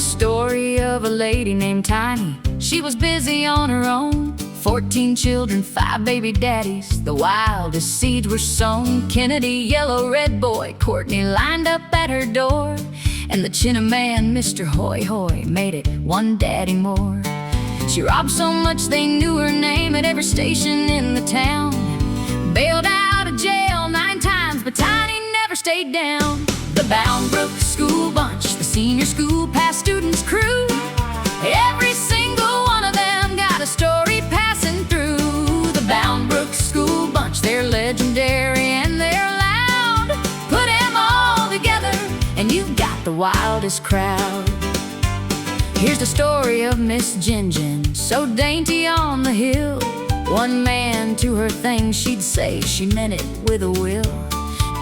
the story of a lady named Tiny. She was busy on her own. 14 children, 5 baby daddies. The wildest seeds were sown. Kennedy, yellow, red boy. Courtney lined up at her door. And the Chinna man, Mr. Hoy Hoy, made it one daddy more. She robbed so much they knew her name at every station in the town. Bailed out of jail 9 times, but Tiny never stayed down. The Boundbrook school bunch, the senior school past students crew. Every single one of them got a story passing through. The Boundbrook school bunch, they're legendary and they're loud. Put them all together and you've got the wildest crowd. Here's the story of Miss Genjen, so dainty on the hill. One man to her thing she'd say, she meant it with a will.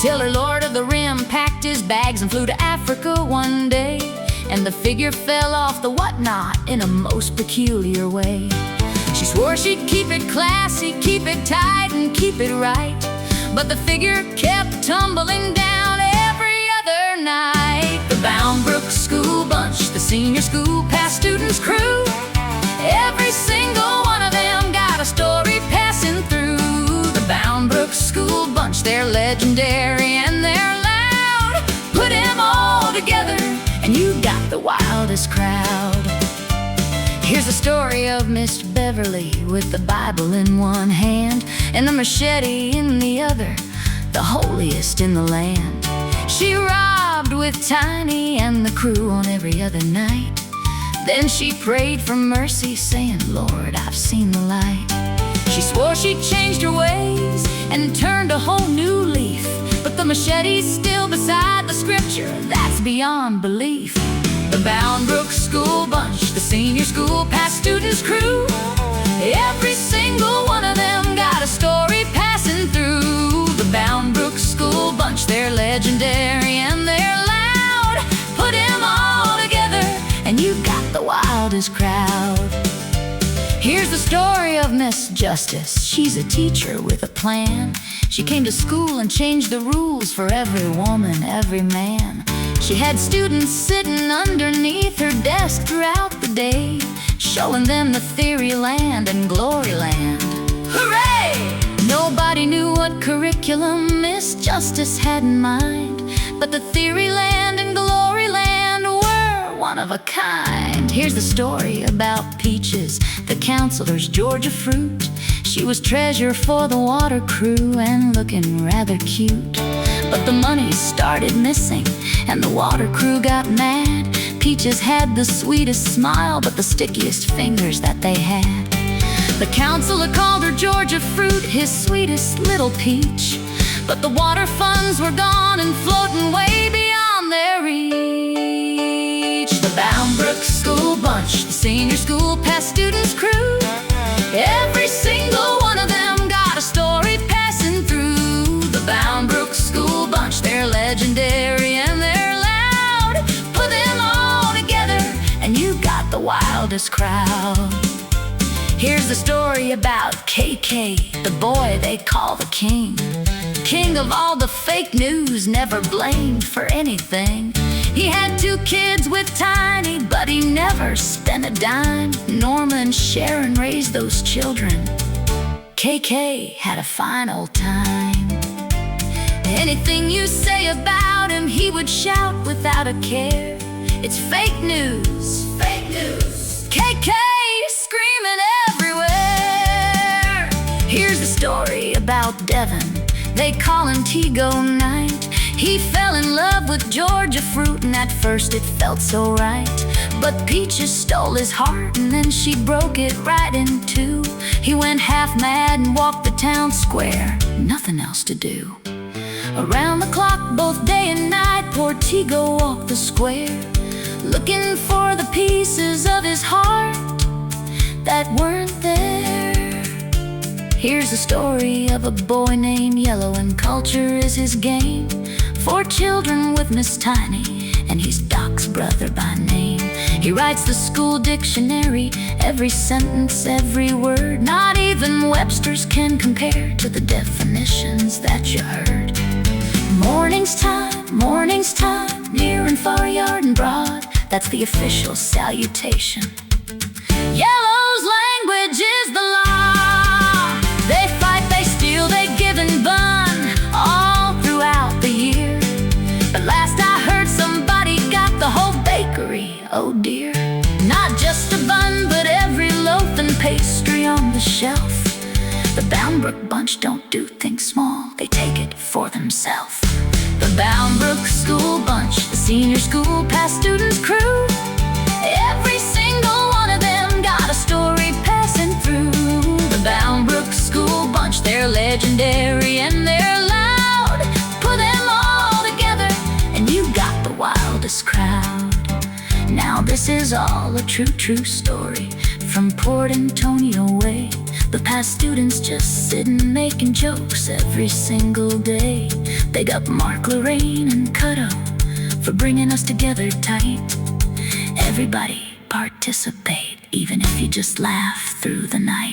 Till her Lord of the Rim packed his bags and flew to Africa one day. And the figure fell off the whatnot in a most peculiar way. She swore she'd keep it classy, keep it tight and keep it right. But the figure kept tumbling down every other night. The Boundbrook school bunch, the senior school past students crew. Every single one of them got a story passing through. The Boundbrook school bunch, they're legendary and they're loud. Put them all together and you got the wildest crowd. Here's the story of Miss Beverly with the Bible in one hand and the machete in the other, the holiest in the land. She robbed with Tiny and the crew on every other night. Then she prayed for mercy, saying, Lord, I've seen the light. She swore she'd changed her ways and turned a whole new leaf. But the machete's still beside the scripture, that's beyond belief. The Boundbrook school bunch, the senior school past students crew. Every single one of them got a story passing through. The Boundbrook school bunch, they're legendary and they're loud. Put them all together and you got the wildest crowd. Here's the story of Miss Justice. She's a teacher with a plan. She came to school and changed the rules for every woman, every man. She had students sitting underneath her desk throughout the day, showing them the theory land and glory land. Hooray! Nobody knew what curriculum Miss Justice had in mind, but the theory land and glory land were one of a kind. Here's the story about Peaches, the counselor's Georgia fruit. She was treasure for the water crew and looking rather cute. But the money started missing and the water crew got mad. Peaches had the sweetest smile but the stickiest fingers that they had. The counselor called her Georgia fruit, his sweetest little peach. But the water funds were gone and floating way beyond their reach. The Boundbrook school bunch, the senior school past students crew. Every single one of them got a story passing through. The Boundbrook school bunch, they're legendary and they're loud. Put them all together and you got the wildest crowd. Here's the story about KK, the boy they call the king. King of all the fake news, never blamed for anything. He had 2 kids with Tiny, but he never spent a dime. Norma and Sharon raised those children. KK had a fine old time. Anything you say about him, he would shout without a care. It's fake news, fake news. KK screaming everywhere. Here's the story about Devon, they call him Tgo Knight. He fell in love with Georgia fruit and at first it felt so right. But Peaches stole his heart and then she broke it right in two. He went half mad and walked the town square, nothing else to do. Around the clock, both day and night, poor Tgo walked the square, looking for the pieces of his heart that weren't there. Here's the story of a boy named Yellow, and culture is his game. 4 children with Miss Tiny, and he's Doc's brother by name. He writes the school dictionary, every sentence, every word. Not even Webster's can compare to the definitions that you heard. Morning's time, near and far, yard and broad. that's the official salutation. Yellow's language is the law. They fight, they steal, they give and bun all throughout the year. But last I heard, somebody got the whole bakery, oh dear. Not just a bun, but every loaf and pastry on the shelf. The Boundbrook bunch don't do things small, they take it for themselves. The Boundbrook school bunch, the senior school past students crew. Every single one of them got a story passing through. The Boundbrook school bunch, they're legendary and they're loud. Put them all together and you got the wildest crowd. Now this is all a true story from Port Antonio way. The past students just sitting making jokes every single day. Big up Mark, Lorraine, and Cuddle for bringing us together tight. Everybody participate, even if you just laugh through the night.